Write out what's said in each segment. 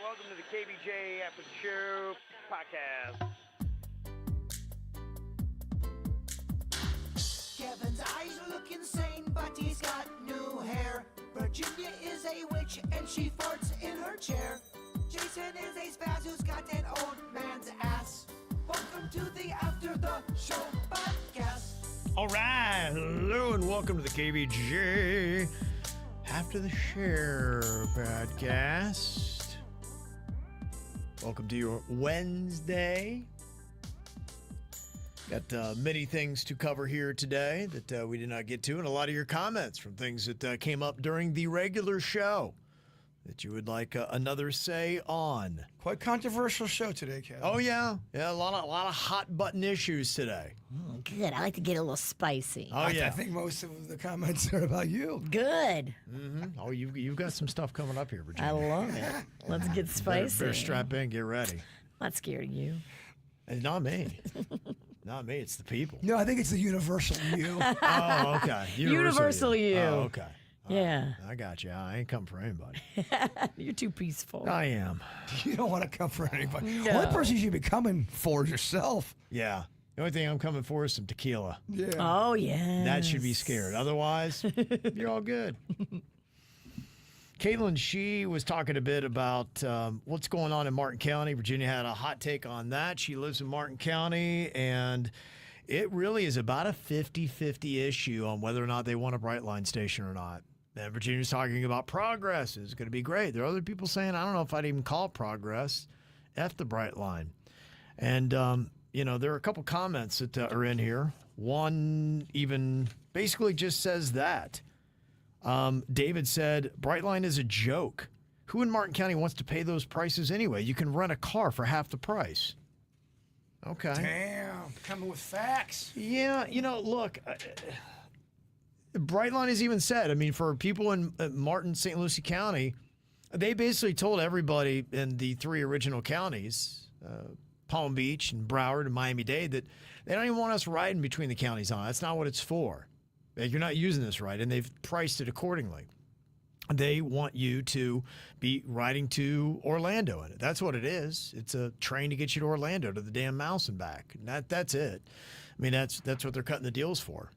welcome to the KVJ After the Show podcast. Kevin's eyes look insane, but he's got new hair. Virginia is a witch, and she farts in her chair. Jason is a spaz who's got an old man's ass. Welcome to the After the Show podcast. All right, hello and welcome to the KVJ After the Show podcast. Welcome to your Wednesday. Got many things to cover here today that we did not get to, and a lot of your comments from things that came up during the regular show that you would like another say on. Quite controversial show today, Kevin. Oh yeah, a lot of hot button issues today. Good. I like to get a little spicy. Oh yeah, I think most of the comments are about you. Good. Mm-hmm. Oh, you've got some stuff coming up here, Virginia. I love it. Let's get spicy. Better strap in, get ready. Not scared of you. It's not me. Not me, it's the people. No, I think it's the universal you. Oh, okay. Universal you. Oh, okay. Yeah. I got you. I ain't coming for anybody. You're too peaceful. I am. You don't want to come for anybody. No. Only person you should be coming for is yourself. Yeah. The only thing I'm coming for is some tequila. Yeah. Oh, yeah. That should be scared. Otherwise, you're all good. Caitlin, she was talking a bit about what's going on in Martin County. Virginia had a hot take on that. She lives in Martin County, and it really is about a 50-50 issue on whether or not they want a Brightline station or not. And Virginia's talking about progress. It's going to be great. There are other people saying, I don't know if I'd even call it progress. F the Brightline. And, there are a couple comments that are in here. One even basically just says that. David said, Brightline is a joke. Who in Martin County wants to pay those prices anyway? You can rent a car for half the price. Okay. Damn. Coming with facts. Yeah, look, Brightline has even said, I mean, for people in Martin, St. Lucie County, they basically told everybody in the three original counties, Palm Beach and Broward and Miami-Dade, that they don't even want us riding between the counties on. That's not what it's for. You're not using this right, and they've priced it accordingly. They want you to be riding to Orlando in it. That's what it is. It's a train to get you to Orlando, to the damn mouse and back. That's it. I mean, that's what they're cutting the deals for,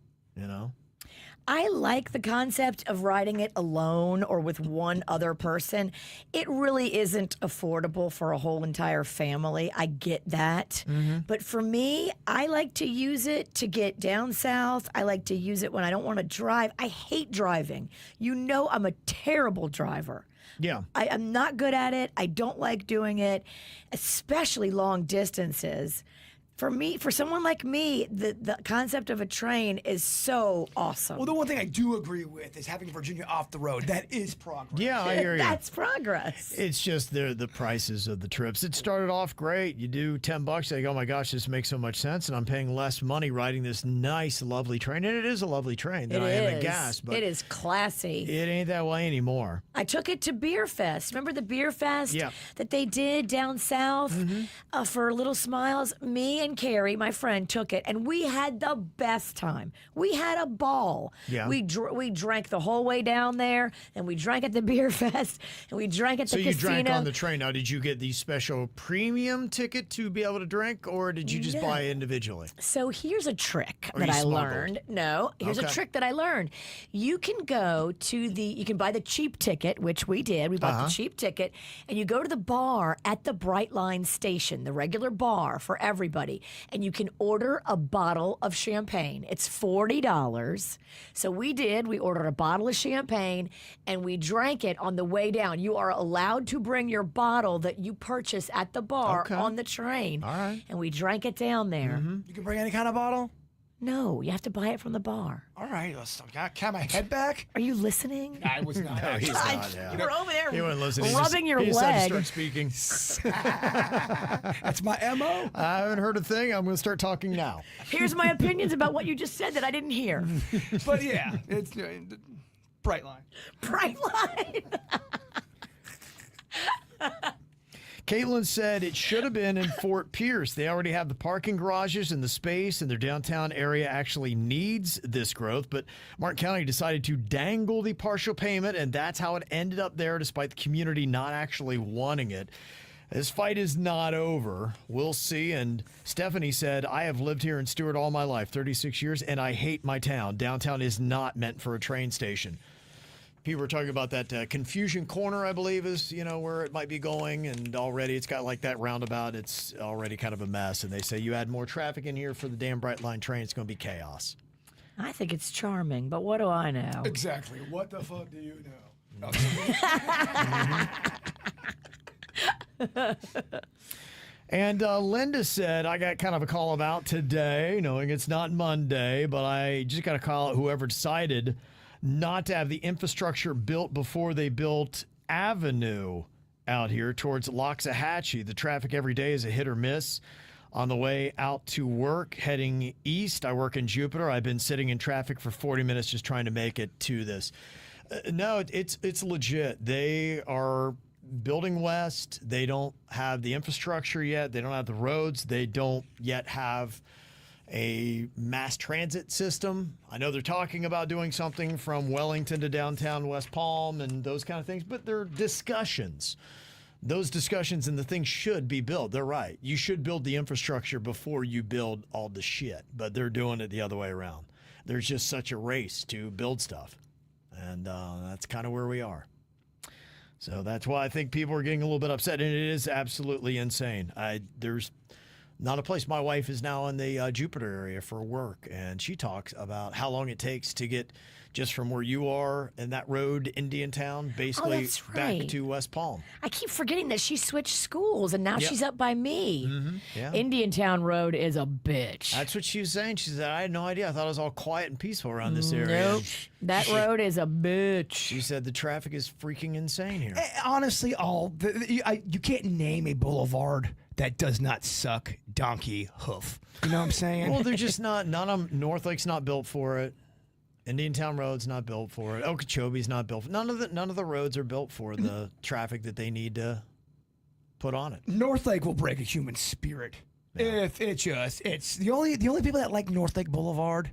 I like the concept of riding it alone or with one other person. It really isn't affordable for a whole entire family. I get that. Mm-hmm. But for me, I like to use it to get down south. I like to use it when I don't want to drive. I hate driving. I'm a terrible driver. Yeah. I'm not good at it. I don't like doing it, especially long distances. For someone like me, the concept of a train is so awesome. Well, the one thing I do agree with is having Virginia off the road. That is progress. Yeah, I hear you. That's progress. It's just the prices of the trips. It started off great. You do $10, you go, oh my gosh, this makes so much sense, and I'm paying less money riding this nice, lovely train. And it is a lovely train than I am at gas. But it is classy. It ain't that way anymore. I took it to Beer Fest. Remember the Beer Fest that they did down south for Little Smiles? Me and Carrie, my friend, took it, and we had the best time. We had a ball. Yeah. We drank the whole way down there, and we drank at the Beer Fest, and we drank at the casino. So you drank on the train. Now, did you get the special premium ticket to be able to drink, or did you just buy individually? So here's a trick Or that you I smuggled? learned. No, here's a Okay. trick that I learned. You can go to you can buy the cheap ticket, which we did. We bought the cheap ticket, and you go to the bar at the Brightline station, the regular bar for everybody, and you can order a bottle of champagne. It's $40. So we did. We ordered a bottle of champagne, and we drank it on the way down. You are allowed to bring your bottle that you purchase at the bar Okay. on the train. All right. And we drank it down there. You can bring any kind of bottle? No, you have to buy it from the bar. All right. Can my head back? Are you listening? I was not. No, he's not. Yeah. You were over there He wasn't listening. rubbing your he just had to leg. start speaking. That's my MO. I haven't heard a thing. I'm going to start talking now. Here's my opinions about what you just said that I didn't hear. But yeah, it's Brightline. Bright line. Caitlin said it should have been in Fort Pierce. They already have the parking garages and the space, and their downtown area actually needs this growth. But Martin County decided to dangle the partial payment, and that's how it ended up there, despite the community not actually wanting it. This fight is not over. We'll see. And Stephanie said, I have lived here in Stewart all my life, 36 years, and I hate my town. Downtown is not meant for a train station. People were talking about that Confusion Corner, I believe, is, where it might be going. And already it's got like that roundabout. It's already kind of a mess. And they say you add more traffic in here for the damn Bright Line train, it's going to be chaos. I think it's charming, but what do I know? Exactly. What the fuck do you know? And Linda said, I got kind of a call about today, knowing it's not Monday, but I just got to call out whoever decided not to have the infrastructure built before they built Avenue out here towards Loxahatchee. The traffic every day is a hit or miss. On the way out to work, heading east, I work in Jupiter. I've been sitting in traffic for 40 minutes just trying to make it to this. No, it's legit. They are building west. They don't have the infrastructure yet. They don't have the roads. They don't yet have a mass transit system. I know they're talking about doing something from Wellington to downtown West Palm and those kind of things, but they're discussions. Those discussions and the things should be built. They're right. You should build the infrastructure before you build all the shit, but they're doing it the other way around. There's just such a race to build stuff, and that's kind of where we are. So that's why I think people are getting a little bit upset, and it is absolutely insane. There's not a place. My wife is now in the Jupiter area for work, and she talks about how long it takes to get just from where you are in that road, Indiantown, basically back to West Palm. I keep forgetting that she switched schools, and now she's up by me. Mm-hmm. Yeah. Indiantown Road is a bitch. That's what she was saying. She said, I had no idea. I thought it was all quiet and peaceful around this area. Nope. That road is a bitch. She said the traffic is freaking insane here. Honestly, you can't name a boulevard that does not suck donkey hoof. You know what I'm saying? Well, they're just not. None of them. North Lake's not built for it. Indiantown Road's not built for it. Okeechobee's not built. None of the roads are built for the traffic that they need to put on it. North Lake will break a human spirit if it's the only people that like North Lake Boulevard,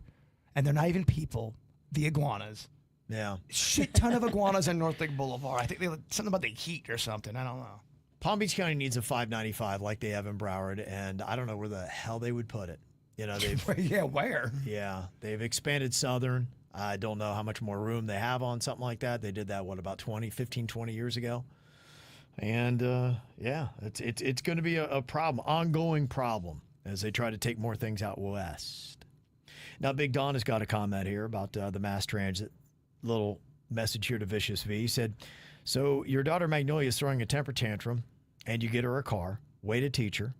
and they're not even people. The iguanas. Yeah. Shit ton of iguanas on North Lake Boulevard. I think they something about the heat or something. I don't know. Palm Beach County needs a 595 like they have in Broward, and I don't know where the hell they would put it. Where? Yeah, they've expanded Southern. I don't know how much more room they have on something like that. They did that, about 20 years ago? And, it's going to be a problem, ongoing problem, as they try to take more things out west. Now, Big Don has got a comment here about the mass transit. Little message here to Vicious V. He said, so your daughter Magnolia is throwing a temper tantrum, and you get her a car, way to teach her.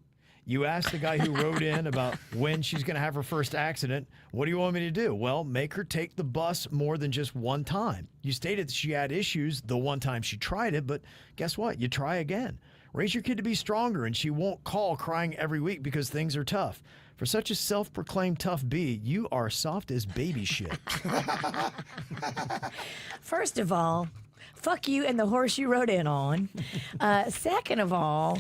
You asked the guy who wrote in about when she's going to have her first accident. What do you want me to do? Well, make her take the bus more than just one time. You stated that she had issues the one time she tried it, but guess what? You try again. Raise your kid to be stronger, and she won't call crying every week because things are tough. For such a self-proclaimed tough bee, you are soft as baby shit. First of all, fuck you and the horse you rode in on. Second of all,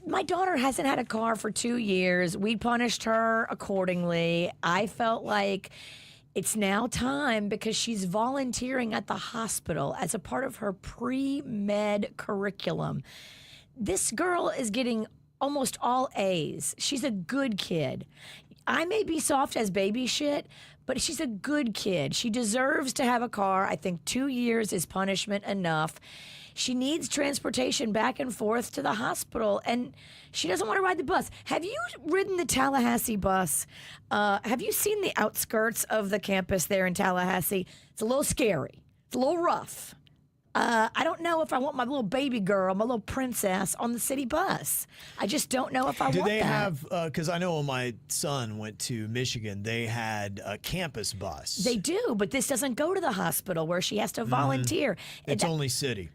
my daughter hasn't had a car for 2 years. We punished her accordingly. I felt like it's now time because she's volunteering at the hospital as a part of her pre-med curriculum. This girl is getting almost all A's. She's a good kid. I may be soft as baby shit, but she's a good kid. She deserves to have a car. I think 2 years is punishment enough. She needs transportation back and forth to the hospital, and she doesn't want to ride the bus. Have you ridden the Tallahassee bus? Have you seen the outskirts of the campus there in Tallahassee? It's a little scary. It's a little rough. I don't know if I want my little baby girl, my little princess, on the city bus. I just don't know if I want that. Do they have, because I know when my son went to Michigan, they had a campus bus. They do, but this doesn't go to the hospital where she has to volunteer. It's only city.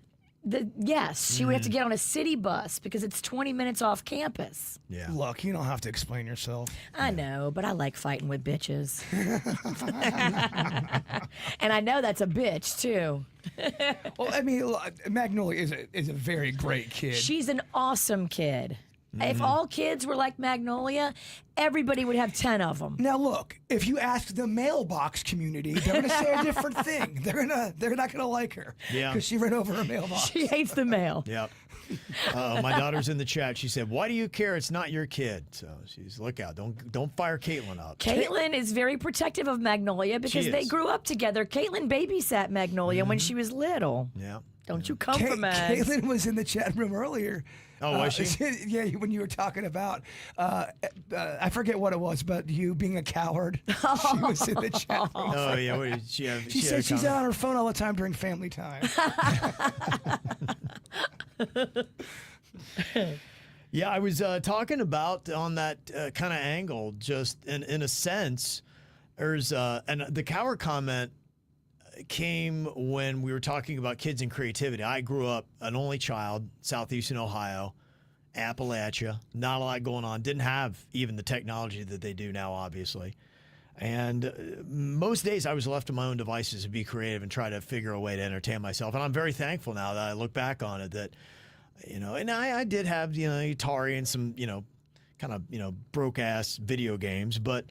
Yes, she would have to get on a city bus because it's 20 minutes off campus. Yeah. Look, you don't have to explain yourself. I know, but I like fighting with bitches. And I know that's a bitch, too. Well, I mean, Magnolia is a very great kid. She's an awesome kid. If all kids were like Magnolia, everybody would have 10 of them. Now, look, if you ask the mailbox community, they're going to say a different thing. They're not going to like her. Yeah. Because she ran over her mailbox. She hates the mail. Yep. My daughter's in the chat. She said, "Why do you care? It's not your kid." So she's look out. Don't fire Caitlin up. Caitlin is very protective of Magnolia because She they is. grew up together. Caitlin babysat Magnolia when she was little. Yeah. Don't you come for Mags. Caitlin was in the chat room earlier. Oh, was she? Yeah, when you were talking about, I forget what it was, but you being a coward. She was in the chat room. Oh yeah. What did she have? She had said a she's comment? on her phone all the time during family time. Yeah, I was talking about on that kind of angle, just in a sense, there's and the coward comment came when we were talking about kids and creativity. I grew up an only child, southeastern Ohio, Appalachia, not a lot going on. Didn't have even the technology that they do now, obviously. And most days I was left to my own devices to be creative and try to figure a way to entertain myself. And I'm very thankful now that I look back on it that, and I did have, Atari and some, kind of broke ass video games, but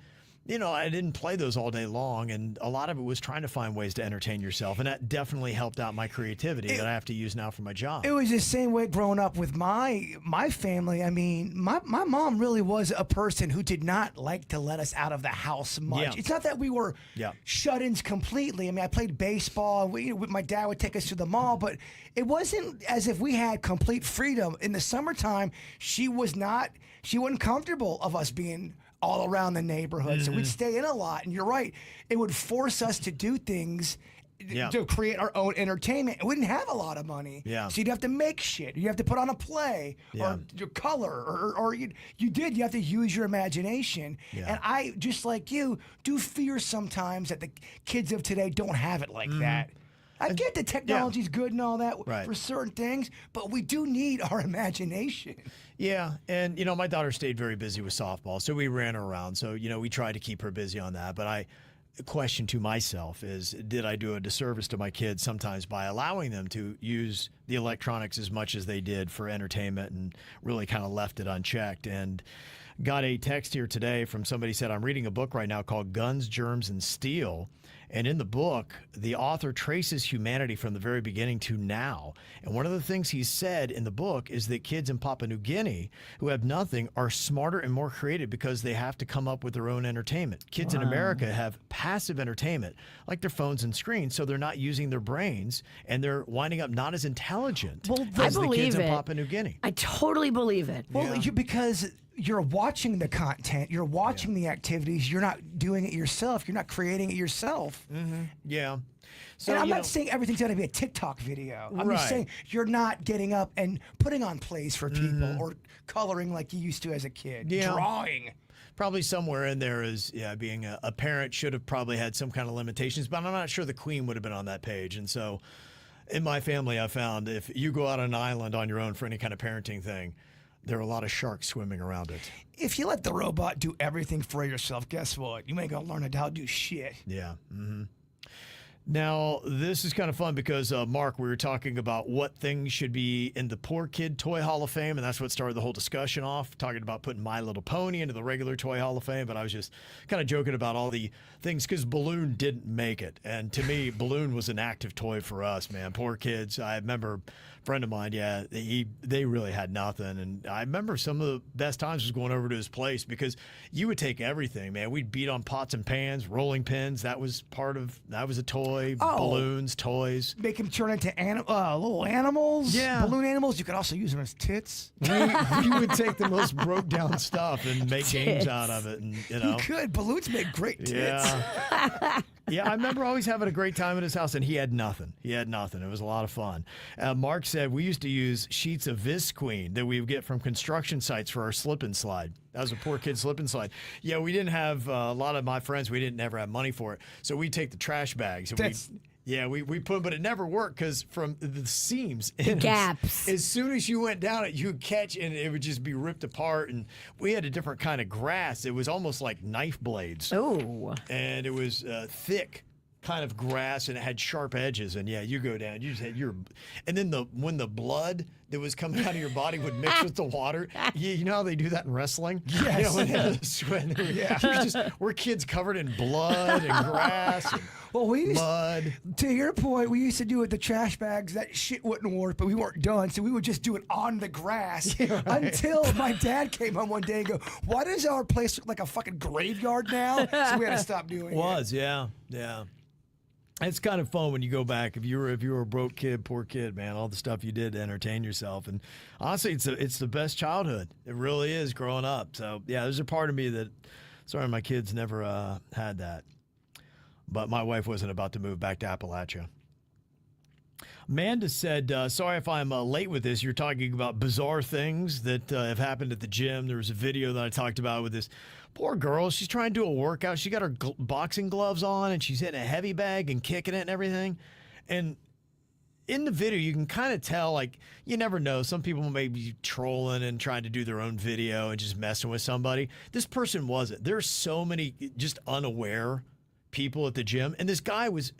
I didn't play those all day long, and a lot of it was trying to find ways to entertain yourself, and that definitely helped out my creativity that I have to use now for my job. It was the same way growing up with my family. I mean, my mom really was a person who did not like to let us out of the house much. Yeah. It's not that we were Yeah. shut-ins completely. I mean, I played baseball. My dad would take us to the mall, but it wasn't as if we had complete freedom. In the summertime, she wasn't comfortable of us being all around the neighborhood. So we'd stay in a lot. And you're right, it would force us to do things Yeah. to create our own entertainment. We didn't have a lot of money. Yeah. So you'd have to make shit. You have to put on a play Yeah. or your color or you have to use your imagination. Yeah. And I, just like you, do fear sometimes that the kids of today don't have it like that. I get the technology's good and all that Right. for certain things, but we do need our imagination. Yeah, and my daughter stayed very busy with softball, so we ran her around. So we tried to keep her busy on that. But the question to myself is, did I do a disservice to my kids sometimes by allowing them to use the electronics as much as they did for entertainment and really kind of left it unchecked? And got a text here today from somebody said, I'm reading a book right now called Guns, Germs, and Steel. And in the book, the author traces humanity from the very beginning to now. And one of the things he said in the book is that kids in Papua New Guinea who have nothing are smarter and more creative because they have to come up with their own entertainment. Kids in America have passive entertainment, like their phones and screens, so they're not using their brains, and they're winding up not as intelligent I as the believe kids in it. Papua New Guinea. I totally believe it. Well, because you're watching the content, you're watching the activities, you're not doing it yourself, you're not creating it yourself. Yeah. So And I'm not saying everything's got to be a TikTok video. I'm just Right. saying you're not getting up and putting on plays for people or coloring like you used to as a kid. Yeah. Drawing. probably somewhere in there is, being a parent should have probably had some kind of limitations, but I'm not sure the Queen would have been on that page. And so in my family, I found if you go out on an island on your own for any kind of parenting thing, there are a lot of sharks swimming around it. If you let the robot do everything for yourself, guess what? You ain't gonna learn how to do shit. Yeah. Now, this is kind of fun because, Mark, we were talking about what things should be in the Poor Kid Toy Hall of Fame, and that's what started the whole discussion off, talking about putting My Little Pony into the regular Toy Hall of Fame, but I was just kind of joking about all the things because Balloon didn't make it, and to me, Balloon was an active toy for us, man. Poor kids. I remember a friend of mine, they really had nothing, and I remember some of the best times was going over to his place because you would take everything, man. We'd beat on pots and pans, rolling pins. That was a toy. Balloons, toys. Make him turn into little animals. Yeah. Balloon animals. You could also use them as tits. We would take the most broke down stuff and make games out of it, and You could. Balloons make great tits. Yeah. Yeah, I remember always having a great time at his house, and he had nothing. It was a lot of fun. Mark said we used to use sheets of Visqueen that we would get from construction sites for our slip and slide. That was a poor kid slip and slide. Yeah, we didn't have a lot of my friends. We didn't ever have money for it, so we'd take the trash bags. And Yeah, we put, but it never worked because from the seams, and gaps. As soon as you went down it, you would catch and it would just be ripped apart. And we had a different kind of grass. It was almost like knife blades. Oh. And it was thick kind of grass and it had sharp edges. And yeah, you go down, you just had and then when the blood that was coming out of your body would mix with the water. You know how they do that in wrestling? Yes. You know, when they have the sweat. We're kids covered in blood and grass. And Well, we used, mud. to your point, we used to do it with the trash bags. That shit wouldn't work, but we weren't done, so we would just do it on the grass until my dad came home one day and go, "Why does our place look like a fucking graveyard now?" So we had to stop doing it. Yeah. It's kind of fun when you go back. If you were a broke kid, poor kid, man, all the stuff you did to entertain yourself. And honestly, it's the best childhood. It really is growing up. So yeah, there's a part of me that, sorry, my kids never had that. But my wife wasn't about to move back to Appalachia. Amanda said, sorry if I'm late with this. You're talking about bizarre things that have happened at the gym. There was a video that I talked about with this poor girl. She's trying to do a workout. She got her boxing gloves on, and she's hitting a heavy bag and kicking it and everything. And in the video, you can kind of tell, like, you never know. Some people may be trolling and trying to do their own video and just messing with somebody. This person wasn't. There's so many just unaware people at the gym, and this guy was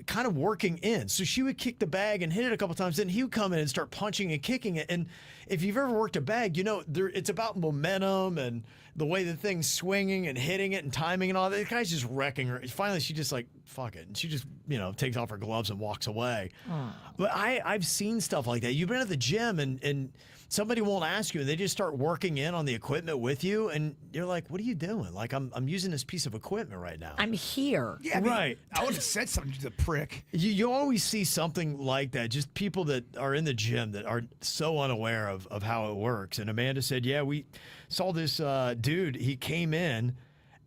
kind of working in. So she would kick the bag and hit it a couple times, then he would come in and start punching and kicking it. And if you've ever worked a bag, you know it's about momentum and the way the thing's swinging and hitting it and timing and all that. The guy's just wrecking her. Finally, she just like, fuck it. And she just, takes off her gloves and walks away. But I've seen stuff like that. You've been at the gym and somebody won't ask you and they just start working in on the equipment with you. And you're like, what are you doing? Like, I'm using this piece of equipment right now. I'm here. Yeah, right. I would have said something to the prick. You always see something like that, just people that are in the gym that are so unaware of how it works. And Amanda said, yeah, we saw this dude. He came in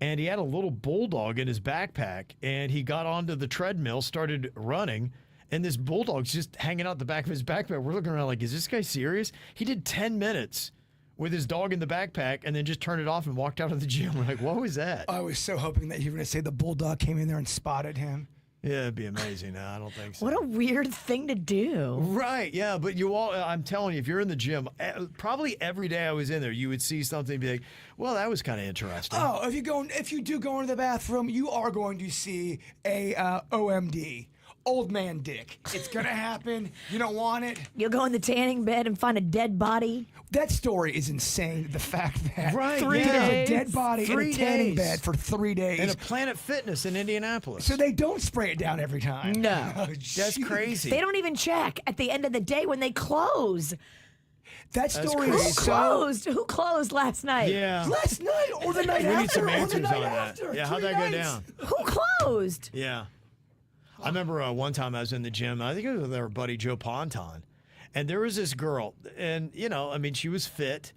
and he had a little bulldog in his backpack and he got onto the treadmill, started running, and this bulldog's just hanging out the back of his backpack. We're looking around like, is this guy serious? He did 10 minutes with his dog in the backpack and then just turned it off and walked out of the gym. We're like, what was that? I was so hoping that you were going to say the bulldog came in there and spotted him. Yeah, it'd be amazing. No, I don't think so. What a weird thing to do. Right, yeah, but I'm telling you, if you're in the gym, probably every day I was in there, you would see something and be like, well, that was kind of interesting. Oh, if you do go into the bathroom, you are going to see a OMD. Old man dick. It's going to happen. You don't want it. You'll go in the tanning bed and find a dead body. That story is insane. The fact that Right, there's yeah. a dead body in 3 a tanning days. bed for 3 days. And a Planet Fitness in Indianapolis. So they don't spray it down every time. No. Oh, That's jeez. crazy. They don't even check at the end of the day when they close. That story crazy. Who is so. closed? Who closed last night? Yeah. Last night or the night We after. need some or the answers night on that. after. Yeah, how'd 3 that go nights. down? Who closed? Yeah. I remember one time I was in the gym. I think it was with our buddy Joe Ponton. And there was this girl. And, she was fit.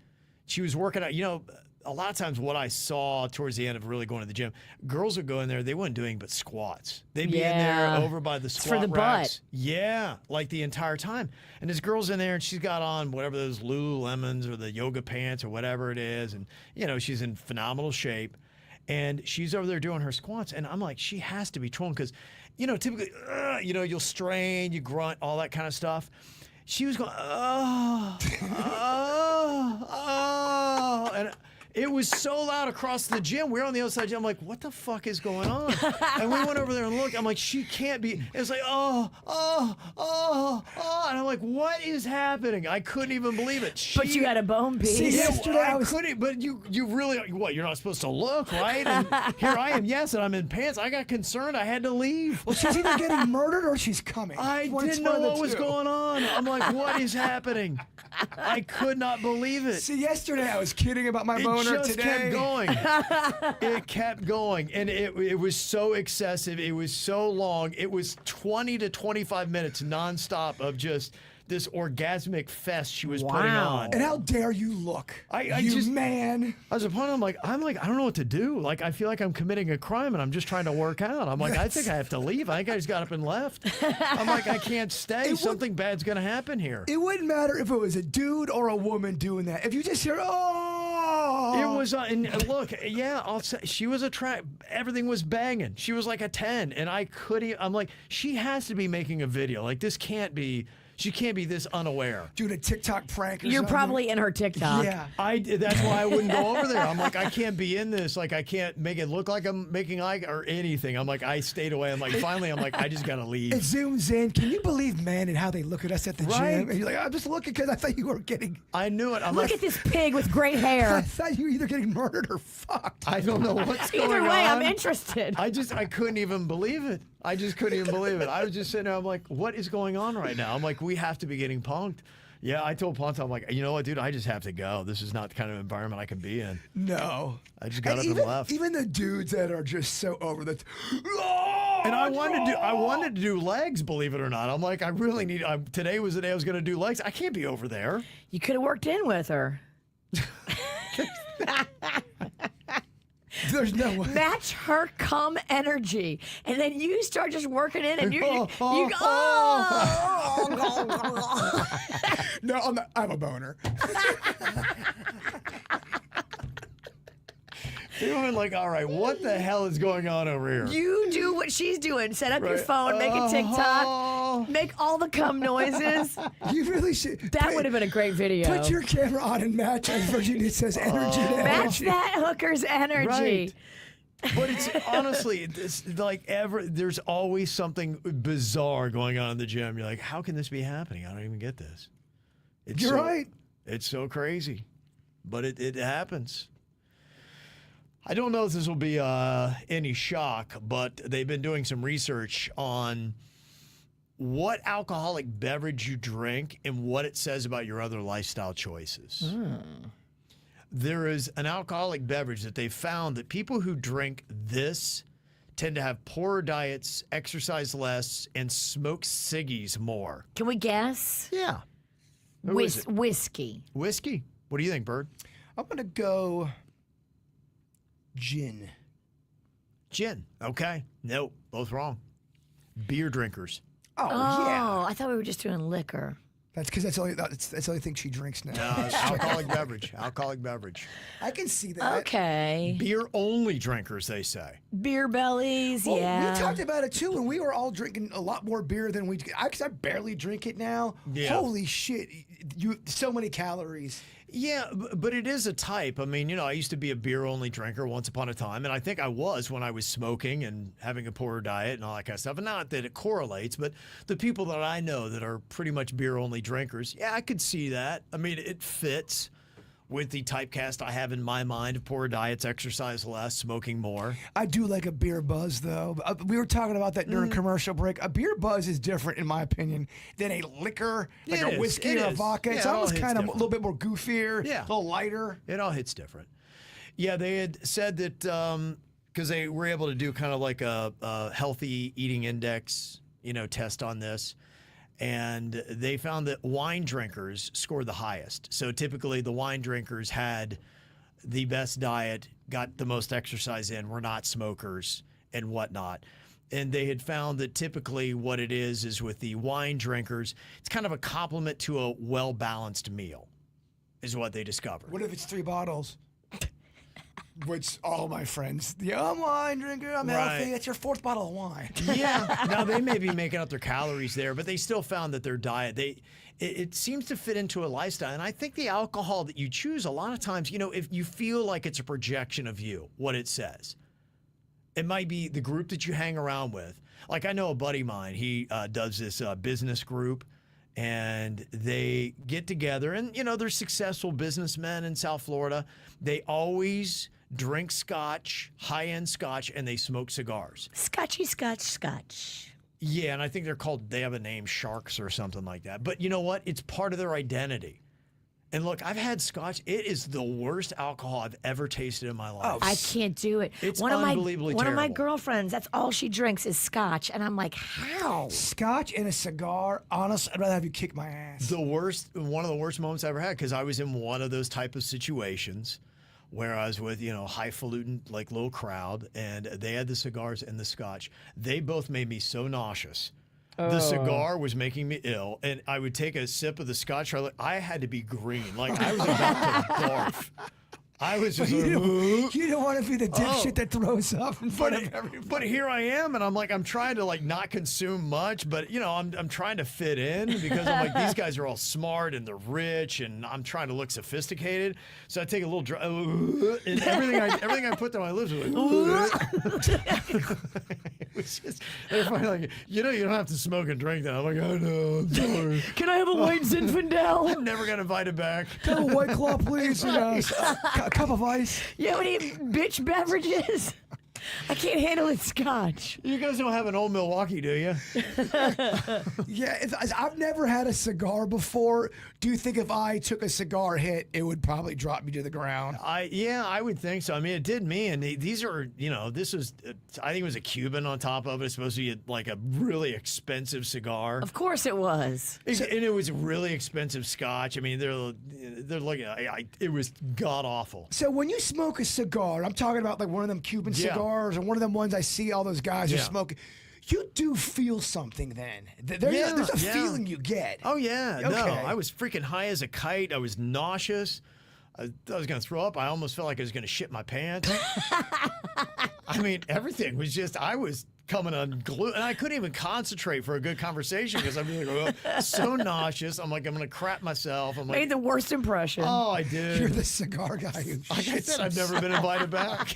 She was working out. A lot of times what I saw towards the end of really going to the gym, girls would go in there. They weren't doing but squats. They'd be in there Yeah. over by the It's squat for the racks. butt. Yeah, like the entire time. And this girl's in there and she's got on whatever those Lululemons or the yoga pants or whatever it is. And, she's in phenomenal shape. And she's over there doing her squats. And I'm like, she has to be trolling because, typically, you'll strain, you grunt, all that kind of stuff. She was going, and it was so loud across the gym. We were on the other side of the gym. I'm like, what the fuck is going on? And we went over there and looked. I'm like, she can't be. It was like, and I'm like, what is happening? I couldn't even believe it. But you had a bone piece. See, Yeah, yesterday I I was- couldn't, but you really, what, you're not supposed to look, right? And here I am, yes, and I'm in pants. I got concerned. I had to leave. Well, she's either getting murdered or she's coming. I It's didn't one know of the what was two. going on. I'm like, what is happening? I could not believe it. See, yesterday I was kidding about my It boner. just Today kept going. It kept going. And it was so excessive. It was so long. It was 20 to 25 minutes nonstop of just this orgasmic fest she was putting Wow. on. And how dare you look? I you just- man. I was upon I'm like, I don't know what to do. Like, I feel like I'm committing a crime and I'm just trying to work out. I'm like, I think I have to leave. I think I just got up and left. I'm like, I can't stay. Something bad's going to happen here. It wouldn't matter if it was a dude or a woman doing that. If you just hear, It was, and look, yeah, I'll say she was everything was banging. She was like a 10, and I couldn't. I'm like, she has to be making a video. Like this can't be. She can't be this unaware. Doing a TikTok prank or You're something. probably in her TikTok. Yeah. That's why I wouldn't go over there. I'm like, I can't be in this. Like, I can't make it look like I'm making eye or anything. I'm like, I stayed away. I'm like, finally, I'm like, I just got to leave. It zooms in. Can you believe, man, and how they look at us at the Right. gym? And you're like, I'm just looking because I thought you were getting. I knew it. I'm Look like, at this pig with gray I hair. thought you were either getting murdered or fucked. I don't know what's going on. Either way, I'm interested. I couldn't even believe it. I just couldn't even believe it. I was just sitting there. I'm like, what is going on right now? I'm like, we have to be getting punked. Yeah, I told Ponce, I'm like, you know what, dude, I just have to go. This is not the kind of environment I can be in. No. I just got up even, and left. Even the dudes that are just so over the. And I wanted to do legs, believe it or not. I'm like, I really need. Today was the day I was going to do legs. I can't be over there. You could have worked in with her. There's no way. Match her cum energy, and then you start just working in, and No, I have a boner. Feeling like, all right, what the hell is going on over here? You do what she's doing. Set up your Right. phone, make a TikTok, make all the cum noises. You really should. That would have been a great video. Put your camera on and match as Virginia says energy to Match energy. that hooker's energy. Right. But it's honestly, it's like there's always something bizarre going on in the gym. You're like, how can this be happening? I don't even get this. You're right. It's so crazy, but it happens. I don't know if this will be any shock, but they've been doing some research on what alcoholic beverage you drink and what it says about your other lifestyle choices. There is an alcoholic beverage that they found that people who drink this tend to have poorer diets, exercise less, and smoke ciggies more. Can we guess? Yeah. Who is it? Whiskey. Whiskey? What do you think, Bird? I'm going to go gin. Gin. Okay. Nope. Both wrong. Beer drinkers. Oh, Oh, yeah. I thought we were just doing liquor. That's because that's the only thing she drinks now. Alcoholic beverage. Alcoholic beverage. I can see that. Okay. Beer only drinkers, they say. Beer bellies, Well, yeah. we talked about it too, and we were all drinking a lot more beer than we. I barely drink it now. Yeah. Holy shit! So many calories. Yeah, but it is a type. I mean, I used to be a beer only drinker once upon a time, and I think I was when I was smoking and having a poorer diet and all that kind of stuff. And not that it correlates, but the people that I know that are pretty much beer only drinkers, yeah, I could see that. I mean, it fits with the typecast I have in my mind of poorer diets, exercise less, smoking more. I do like a beer buzz, though. We were talking about that during commercial break. A beer buzz is different, in my opinion, than a liquor, like It a is. whiskey It or a is. vodka. Yeah, It's it all almost hits kind of a different. little bit more goofier, Yeah. a little lighter. It all hits different. Yeah, they had said that because they were able to do kind of like a healthy eating index, test on this. And they found that wine drinkers scored the highest. So typically the wine drinkers had the best diet, got the most exercise in, were not smokers and whatnot. And they had found that typically what it is with the wine drinkers, it's kind of a complement to a well-balanced meal, is what they discovered. What if it's 3 bottles? Which all my friends, I'm a wine drinker, I'm Right. healthy. It's your 4th bottle of wine. Yeah. Now they may be making up their calories there, but they still found that their diet, it seems to fit into a lifestyle. And I think the alcohol that you choose a lot of times, if you feel like it's a projection of you, what it says, it might be the group that you hang around with. Like I know a buddy of mine, he does this business group. And they get together, and they're successful businessmen in South Florida. They always drink scotch, high-end scotch, and they smoke cigars. Scotchy, scotch. Yeah, and I think they have a name, Sharks or something like that. But you know what? It's part of their identity. And look, I've had scotch. It is the worst alcohol I've ever tasted in my life. I can't do it. It's one unbelievably of my terrible. girlfriends, that's all she drinks is scotch. And I'm like, how? Scotch and a cigar, honestly, I'd rather have you kick my ass. One of the worst moments I ever had, because I was in one of those type of situations where I was with, highfalutin, like little crowd, and they had the cigars and the scotch. They both made me so nauseous. The cigar was making me ill, and I would take a sip of the scotch. I had to be green. Like I was about to barf. I was just You don't want to be the dipshit that throws up in front of everybody. But here I am, and I'm trying to like not consume much, but I'm trying to fit in because I'm like, these guys are all smart and they're rich, and I'm trying to look sophisticated. So I take a little and everything I put to my lips was like, it was just, they're finally like, you don't have to smoke and drink that. I'm like, oh no, I'm sorry. Can I have a white Zinfandel? I'm never gonna invite it back. Have a White Claw, please. A cup of ice. You have any bitch beverages? I can't handle it scotch. You guys don't have an old Milwaukee, do you? Yeah, I've never had a cigar before. Do you think if I took a cigar hit, it would probably drop me to the ground? I would think so. I mean, it did me, and these are, this was, I think it was a Cuban on top of it. It's supposed to be like a really expensive cigar. Of course it was. And it was really expensive scotch. I mean, they're looking, it was god awful. So when you smoke a cigar, I'm talking about like one of them Cuban cigars or one of them ones I see all those guys are smoking. You do feel something then. There's a feeling you get. Oh, yeah. Okay. No, I was freaking high as a kite. I was nauseous. I was going to throw up. I almost felt like I was going to shit my pants. I mean, everything was just, I was coming unglued, and I couldn't even concentrate for a good conversation because I'm like, so nauseous. I'm like, I'm going to crap myself. I'm like, Made the worst impression. oh, I did. You're the cigar guy who Like I said, I've never been invited back.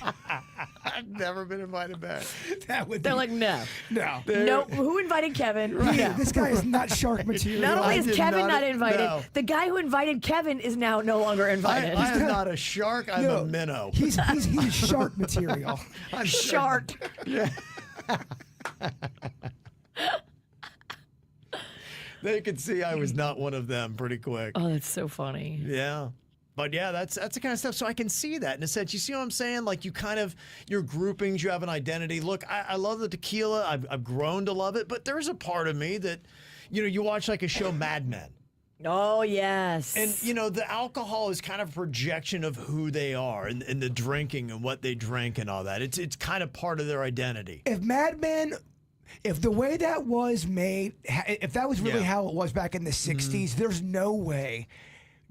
I've never been invited back. They're like, no. No. Who invited Kevin? Yeah, No. this guy is not shark material. Not only I is did Kevin not- not invited, no. the guy who invited Kevin is now no longer invited. I am not a shark. I'm a minnow. He's shark material. I'm Shark. They could see I was not one of them pretty quick. Oh, that's so funny. Yeah. But yeah, that's the kind of stuff. So I can see that in a sense. You see what I'm saying? Like your groupings, you have an identity. Look, I love the tequila. I've grown to love it. But there's a part of me that, you watch like a show, Mad Men. Oh, yes. And, the alcohol is kind of a projection of who they are and the drinking and what they drink and all that. It's kind of part of their identity. If Mad Men, if the way that was made, if that was really how it was back in the 60s, there's no way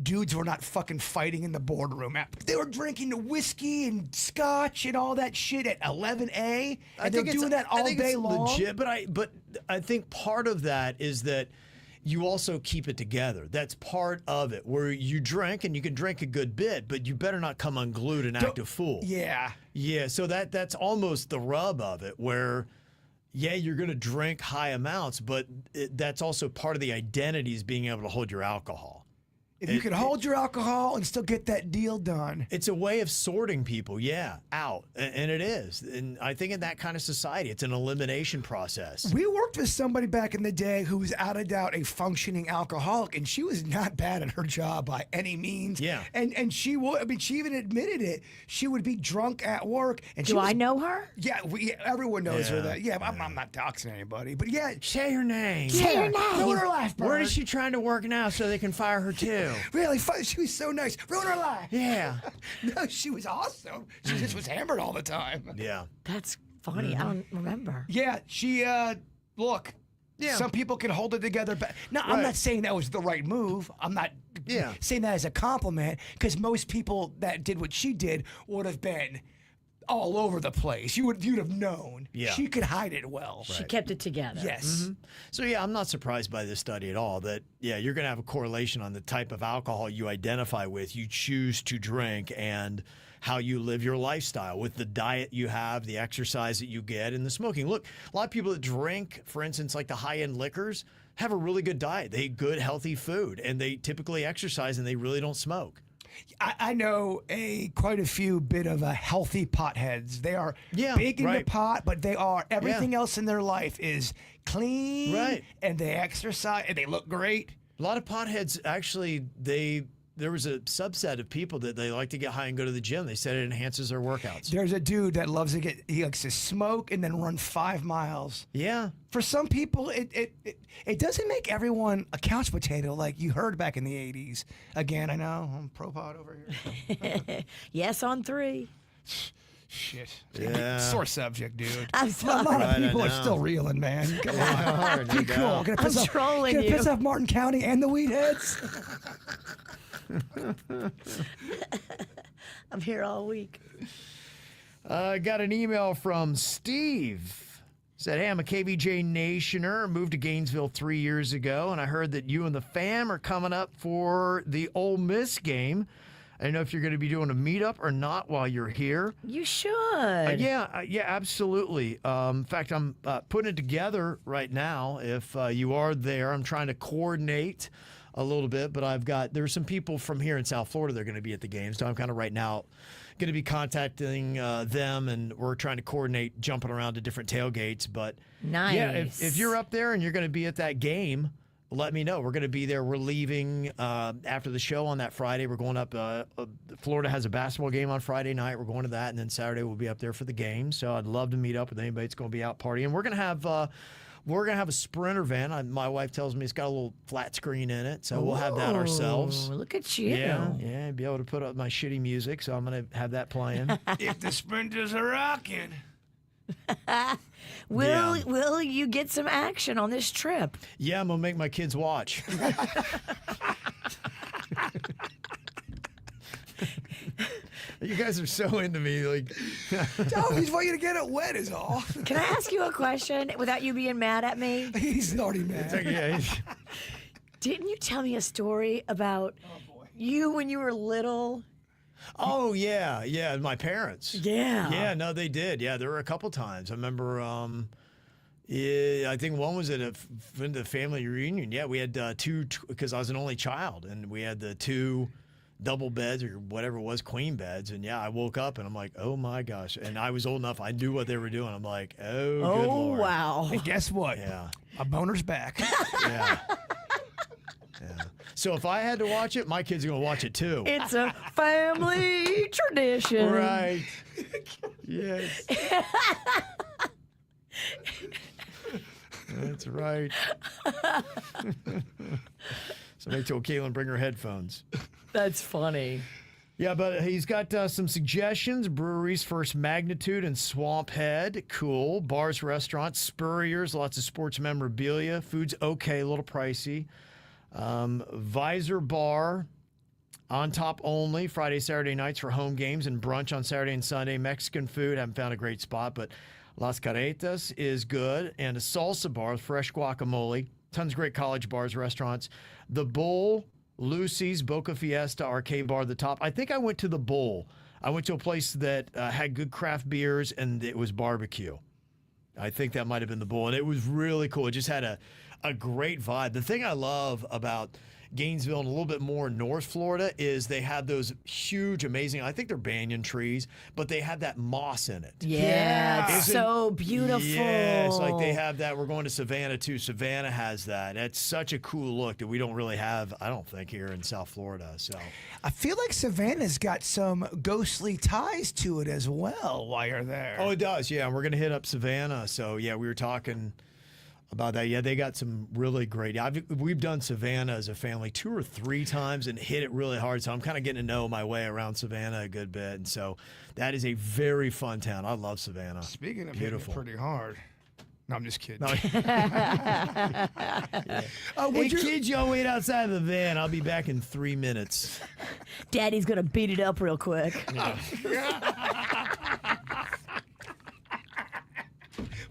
dudes were not fucking fighting in the boardroom. They were drinking the whiskey and scotch and all that shit at 11A, and they're doing that all day long. Legit, but I think part of that is that you also keep it together. That's part of it, where you drink, and you can drink a good bit, but you better not come unglued and act a fool. Yeah. Yeah, so that's almost the rub of it, where, yeah, you're going to drink high amounts, but that's also part of the identity is being able to hold your alcohol. If you can hold your alcohol and still get that deal done. It's a way of sorting people, out. And it is. And I think in that kind of society, it's an elimination process. We worked with somebody back in the day who was out of doubt a functioning alcoholic, and she was not bad at her job by any means. Yeah. And she would, she even admitted it. She would be drunk at work. And Do I know her? Yeah, everyone knows her. Yeah. That. Yeah, I'm not doxing anybody. But yeah. Say her name. Say her name. Ruin her life, Bert. Where is she trying to work now so they can fire her too? Really? She was so nice. Ruin her life. Yeah. No, she was awesome. She just was hammered all the time. Yeah. That's funny. I don't remember. Yeah, she, look. Yeah. Some people can hold it together. But no, I'm not saying that was the right move. I'm not saying that as a compliment, because most people that did what she did would have been all over the place. You'd have known. Yeah. She could hide it well. She kept it together. Yes. So, yeah, I'm not surprised by this study at all that, you're going to have a correlation on the type of alcohol you identify with, you choose to drink, and how you live your lifestyle with the diet you have, the exercise that you get, and the smoking. Look, a lot of people that drink, for instance, like the high-end liquors, have a really good diet. They eat good, healthy food, and they typically exercise, and they really don't smoke. I know quite a few bit of healthy potheads. They are big into pot, but they are everything else in their life is clean, and they exercise, and they look great. A lot of potheads actually, there was a subset of people that they like to get high and go to the gym. They said it enhances their workouts. There's a dude that loves to he likes to smoke and then run 5 miles. Yeah. For some people, it doesn't make everyone a couch potato like you heard back in the 80s. Again, I know, I'm pro pot over here. Yes on 3. Shit. Yeah. Sore subject, dude. I'm A sorry. lot of Right, people I are know. still reeling, man. Come on. no Be cool. doubt. Gonna piss I'm off, trolling gonna you. piss off Martin County and the Weedheads. I'm here all week. Got an email from Steve. Said, hey, I'm a KVJ Nationer. Moved to Gainesville 3 years ago, and I heard that you and the fam are coming up for the Ole Miss game. I don't know if you're going to be doing a meetup or not while you're here. You should. Yeah, absolutely. In fact, I'm putting it together right now. If you are there, I'm trying to coordinate a little bit, but there's some people from here in South Florida that are going to be at the game, so I'm kind of right now going to be contacting them, and we're trying to coordinate jumping around to different tailgates. But nice. Yeah, if you're up there and you're going to be at that game, let me know. We're going to be there. We're leaving after the show on that Friday. We're going up. Florida has a basketball game on Friday night. We're going to that, and then Saturday we'll be up there for the game. So I'd love to meet up with anybody that's going to be out partying. We're going to have a Sprinter van. My wife tells me it's got a little flat screen in it, so we'll have that ourselves. Look at you. Yeah, be able to put up my shitty music, so I'm going to have that playing. If the Sprinters are rocking. Will you get some action on this trip? Yeah, I'm going to make my kids watch. You guys are so into me. Like, No, he's want you to get it wet is all. Can I ask you a question without you being mad at me? He's already mad. yeah. Didn't you tell me a story about you when you were little? Oh, yeah, my parents. Yeah. Yeah, no, they did. Yeah, there were a couple times. I remember, I think one was at the family reunion. Yeah, we had two, because I was an only child, and we had the two double beds or whatever it was, queen beds. And yeah, I woke up and I'm like, oh my gosh. And I was old enough, I knew what they were doing. I'm like, good Lord. Wow. And guess what? Yeah. My boner's back. Yeah. Yeah. So if I had to watch it, my kids are going to watch it too. It's a family tradition. Right. Yes. That's right. Somebody told Caitlin bring her headphones. That's funny. Yeah, but he's got some suggestions. Breweries, First Magnitude and Swamp Head. Cool. Bars, restaurants, Spurrier's, lots of sports memorabilia. Food's okay, a little pricey. Visor Bar, on top only, Friday, Saturday nights for home games and brunch on Saturday and Sunday. Mexican food, haven't found a great spot, but Las Carretas is good. And a salsa bar, fresh guacamole. Tons of great college bars, restaurants. The Bull, Lucy's, Boca Fiesta, Arcade Bar, The Top. I think I went to the Bull. I went to a place that had good craft beers, and it was barbecue. I think that might have been the Bull, and it was really cool. It just had a great vibe. The thing I love about Gainesville and a little bit more North Florida is they have those huge, amazing, I think they're banyan trees, but they have that moss in it. Yeah, it's so beautiful. Yes, like they have that. We're going to Savannah too. Savannah has that. It's such a cool look that we don't really have, I don't think, here in South Florida. So I feel like Savannah's got some ghostly ties to it as well while you're there. Oh, it does. Yeah, we're going to hit up Savannah. So yeah, we were talking about that. Yeah, they got some really great. We've done Savannah as a family 2 or 3 times and hit it really hard. So I'm kind of getting to know my way around Savannah a good bit. And so that is a very fun town. I love Savannah. Speaking of beautiful, hitting it pretty hard. No, I'm just kidding. No. Yeah. Hey, kids, y'all wait outside of the van. I'll be back in 3 minutes. Daddy's going to beat it up real quick.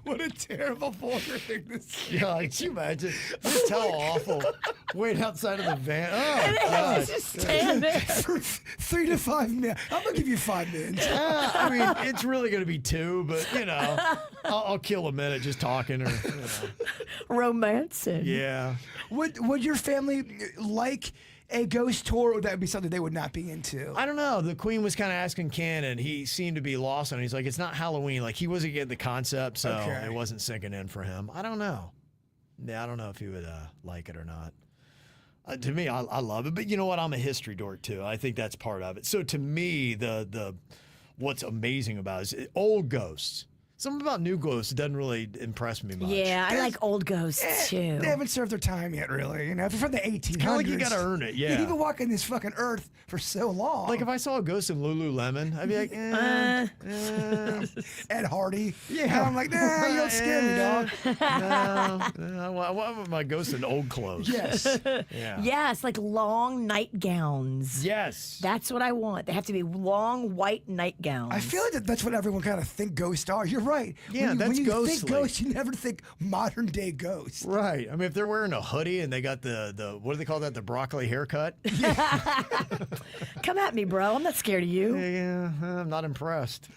What a terrible vulgar thing to say. Yeah, can you imagine? Just how awful. Wait outside of the van. Oh, God. Just stand there. For 3 to 5 minutes. I'm going to give you 5 minutes. I mean, it's really going to be 2, but, I'll kill a minute just talking or, Romancing. Yeah. Would your family like a ghost tour, or would that be something they would not be into? I don't know. The Queen was kind of asking Ken, and he seemed to be lost on it. He's like, it's not Halloween. Like, he wasn't getting the concept, so it wasn't sinking in for him. I don't know. Yeah, I don't know if he would like it or not. To me, I love it. But you know what? I'm a history dork, too. I think that's part of it. So to me, the what's amazing about it is old ghosts. Something about new ghosts doesn't really impress me much. Yeah, I like old ghosts too. They haven't served their time yet, really. You know, if you're from the 1800s. Kind of like you got to earn it, yeah. You've been walking this fucking earth for so long. Like if I saw a ghost in Lululemon, I'd be like, Ed Hardy. Yeah. And I'm like, nah, you don't scare me, dog. no. Why would my ghost in old clothes? Yes. Yeah. Yes, like long nightgowns. Yes. That's what I want. They have to be long white nightgowns. I feel like that's what everyone kind of think ghosts are. You're right. Yeah, when that's you ghostly. think ghosts, you never think modern day ghosts. Right. I mean, if they're wearing a hoodie and they got the what do they call that? The broccoli haircut. Come at me, bro. I'm not scared of you. Yeah, I'm not impressed.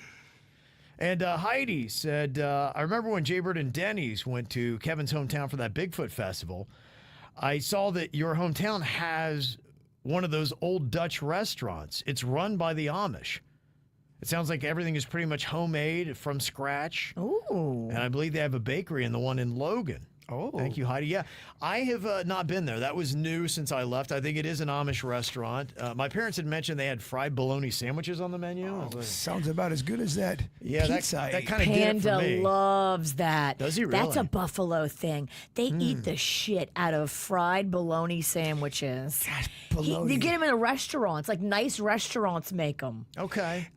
And Heidi said, I remember when Jaybird and Denny's went to Kevin's hometown for that Bigfoot festival. I saw that your hometown has one of those old Dutch restaurants. It's run by the Amish. It sounds like everything is pretty much homemade from scratch. Ooh. And I believe they have a bakery in the one in Logan. Oh. Thank you, Heidi. Yeah, I have not been there. That was new since I left. I think it is an Amish restaurant. My parents had mentioned they had fried bologna sandwiches on the menu. I was like, Sounds about as good as that yeah, pizza. that kind of did it for Panda me. loves that. Does he That's a really? Buffalo thing. They eat the shit out of fried bologna sandwiches. Gosh, bologna. You get them in the restaurants, like nice restaurants make them. Okay.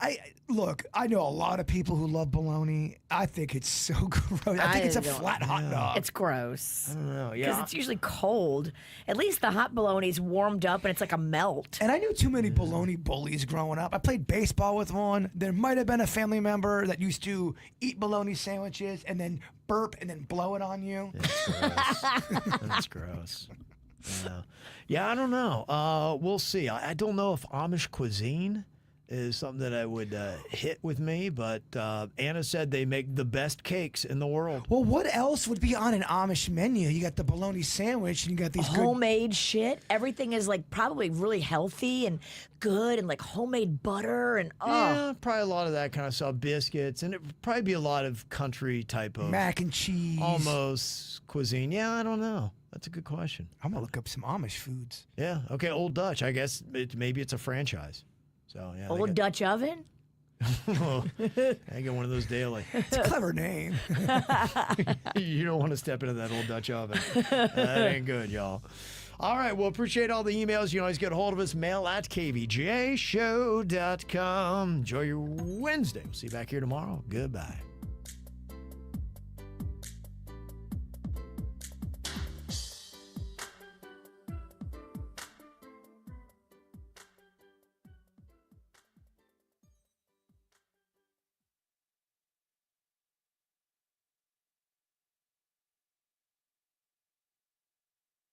Look, I know a lot of people who love bologna. I think it's so gross. I think it's a don't- flat hot dog. It's gross. I don't know. Because Yeah. it's usually cold. At least the hot bologna is warmed up and it's like a melt. And I knew too many bologna bullies growing up. I played baseball with one. There might have been a family member that used to eat bologna sandwiches and then burp and then blow it on you. That's gross. Yeah, I don't know. We'll see. I don't know if Amish cuisine is something that I would hit with me, but Anna said they make the best cakes in the world. Well, what else would be on an Amish menu? You got the bologna sandwich and you got these good... Homemade shit. Everything is like probably really healthy and good and like homemade butter and Yeah, probably a lot of that kind of stuff, biscuits, and it would probably be a lot of country type of mac and cheese. almost cuisine. Yeah, I don't know. That's a good question. I'm going to look up some Amish foods. Yeah, okay, Old Dutch. I guess maybe it's a franchise. So yeah, they old Dutch oven. I get one of those daily. It's a clever name. You don't want to step into that old Dutch oven. That ain't good, y'all. All right, well, appreciate all the emails. You can always get a hold of us, mail at kvjshow.com. Enjoy your Wednesday. We'll see you back here tomorrow. Goodbye.